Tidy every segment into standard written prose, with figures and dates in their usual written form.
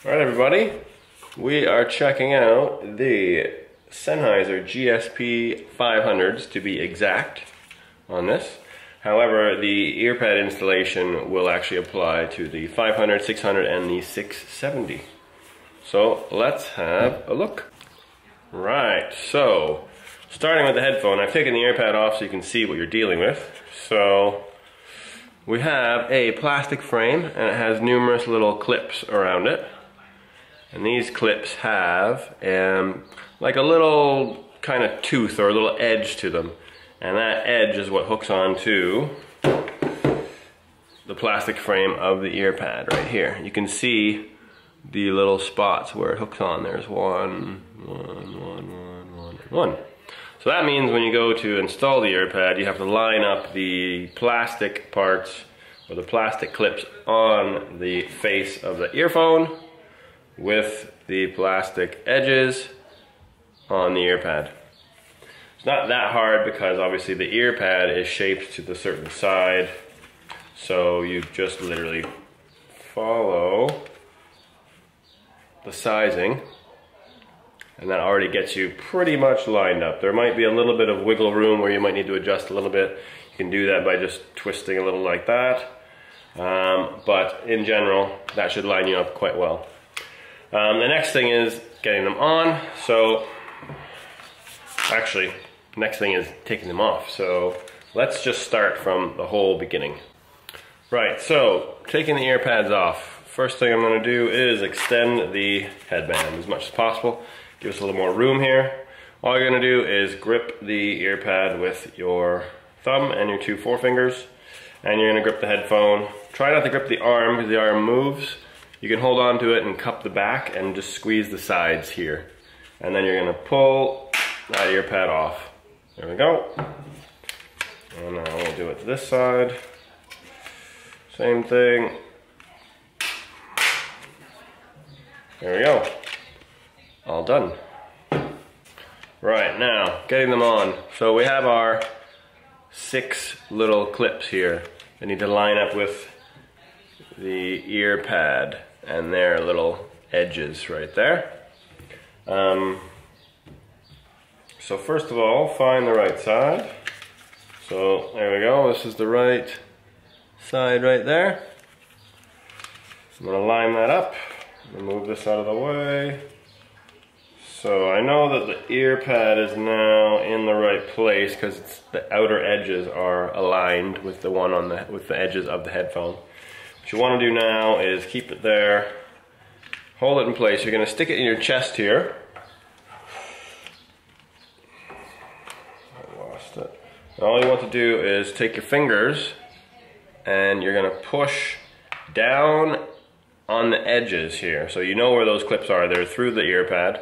Alright everybody, we are checking out the Sennheiser GSP 500s to be exact on this. However, the earpad installation will actually apply to the 500, 600 and the 670. So let's have a look. Right, so starting with the headphone, I've taken the earpad off so you can see what you're dealing with. So we have a plastic frame and it has numerous little clips around it. And these clips have like a little kind of tooth or a little edge to them. And that edge is what hooks onto the plastic frame of the earpad right here. You can see the little spots where it hooks on. There's one. So that means when you go to install the earpad, you have to line up the plastic parts or the plastic clips on the face of the earphone with the plastic edges on the earpad. It's not that hard because obviously the earpad is shaped to the certain side, so you just literally follow the sizing and that already gets you pretty much lined up. There might be a little bit of wiggle room where you might need to adjust a little bit. You can do that by just twisting a little like that, but in general that should line you up quite well. The next thing is getting them on. So actually, next thing is taking them off. So let's just start from the whole beginning. Right, so taking the earpads off. First thing I'm going to do is extend the headband as much as possible. Give us a little more room here. All you're going to do is grip the earpad with your thumb and your two forefingers. And you're going to grip the headphone. Try not to grip the arm because the arm moves. You can hold on to it and cup the back and just squeeze the sides here. And then you're going to pull that earpad off. There we go. And now we'll do it to this side. Same thing. There we go. All done. Right, now getting them on. So we have our 6 little clips here. They need to line up with the ear pad and their little edges right there. So first of all, find the right side. So there we go, this is the right side right there. I'm going to line that up and move this out of the way. So I know that the ear pad is now in the right place because the outer edges are aligned with the one on with the edges of the headphone. What you want to do now is keep it there, hold it in place. You're going to stick it in your chest here. I lost it. And all you want to do is take your fingers and you're going to push down on the edges here. So you know where those clips are. They're through the ear pad.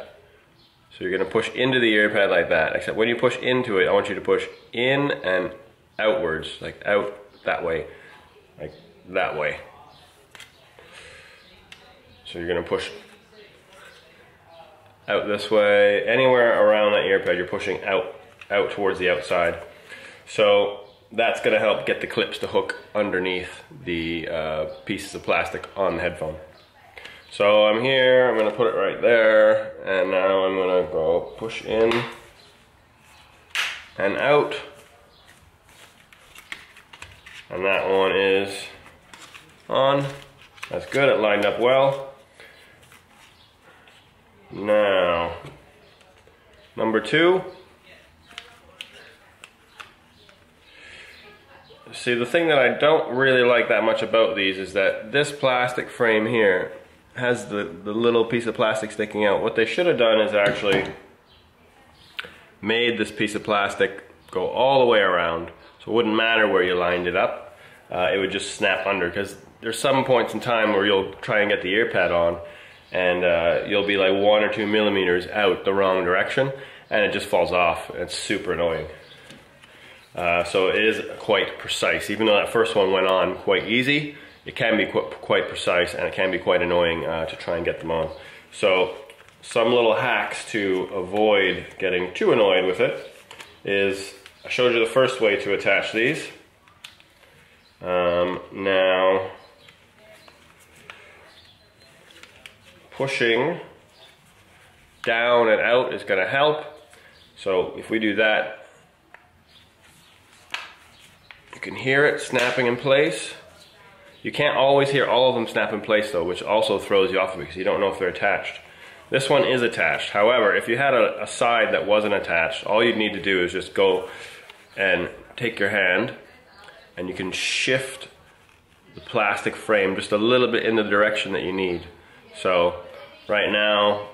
So you're going to push into the ear pad like that. Except when you push into it, I want you to push in and outwards, like out that way, like that way. So you're going to push out this way. Anywhere around that ear pad, you're pushing out towards the outside. So that's going to help get the clips to hook underneath the pieces of plastic on the headphone. So I'm here, I'm going to put it right there, and now I'm going to go push in and out. And that one is on. That's good, it lined up well. Now, number 2. See, the thing that I don't really like that much about these is that this plastic frame here has the little piece of plastic sticking out. What they should have done is actually made this piece of plastic go all the way around, so it wouldn't matter where you lined it up. It would just snap under, because there's some points in time where you'll try and get the ear pad on and you'll be like 1 or 2 millimeters out the wrong direction and it just falls off. It's super annoying. So it is quite precise. Even though that first one went on quite easy, it can be quite precise and it can be quite annoying to try and get them on. So some little hacks to avoid getting too annoyed with it is, I showed you the first way to attach these. Now pushing down and out is going to help. So if we do that, you can hear it snapping in place. You can't always hear all of them snap in place though, which also throws you off because you don't know if they're attached. This one is attached. However, if you had a side that wasn't attached, all you'd need to do is just go and take your hand and you can shift the plastic frame just a little bit in the direction that you need. So right now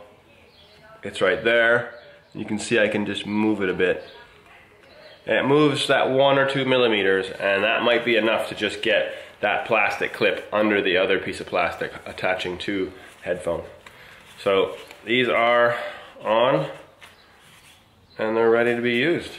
it's right there. You can see I can just move it a bit. And it moves that 1 or 2 millimeters, and that might be enough to just get that plastic clip under the other piece of plastic attaching to headphone. So these are on and they're ready to be used.